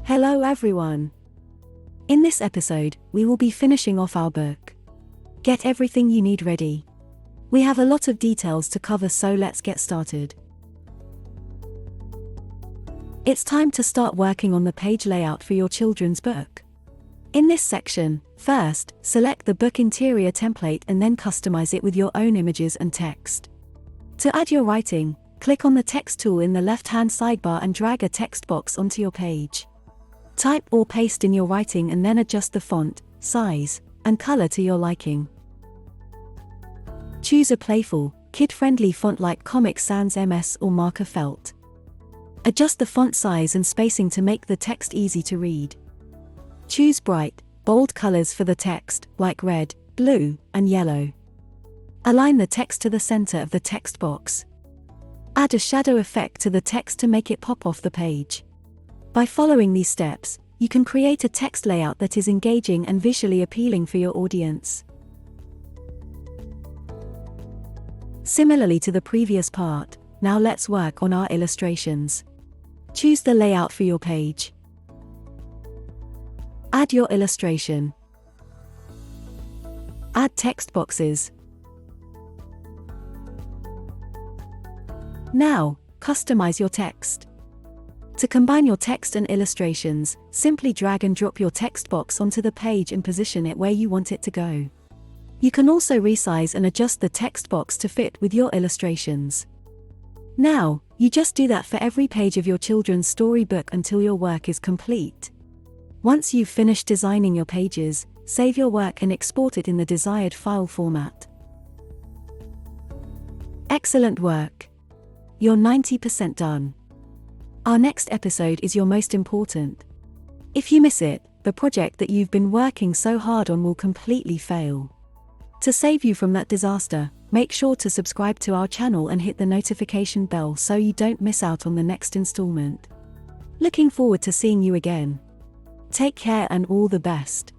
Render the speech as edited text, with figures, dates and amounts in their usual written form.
Hello everyone! In this episode, we will be finishing off our book. Get everything you need ready. We have a lot of details to cover, so let's get started. It's time to start working on the page layout for your children's book. In this section, first, select the book interior template and then customize it with your own images and text. To add your writing, click on the text tool in the left-hand sidebar and drag a text box onto your page. Type or paste in your writing and then adjust the font, size, and color to your liking. Choose a playful, kid-friendly font like Comic Sans MS or Marker Felt. Adjust the font size and spacing to make the text easy to read. Choose bright, bold colors for the text, like red, blue, and yellow. Align the text to the center of the text box. Add a shadow effect to the text to make it pop off the page. By following these steps, you can create a text layout that is engaging and visually appealing for your audience. Similarly to the previous part, now let's work on our illustrations. Choose the layout for your page. Add your illustration. Add text boxes. Now, customize your text. To combine your text and illustrations, simply drag and drop your text box onto the page and position it where you want it to go. You can also resize and adjust the text box to fit with your illustrations. Now, you just do that for every page of your children's storybook until your work is complete. Once you've finished designing your pages, save your work and export it in the desired file format. Excellent work! You're 90% done. Our next episode is your most important. If you miss it, the project that you've been working so hard on will completely fail. To save you from that disaster, make sure to subscribe to our channel and hit the notification bell so you don't miss out on the next installment. Looking forward to seeing you again. Take care and all the best.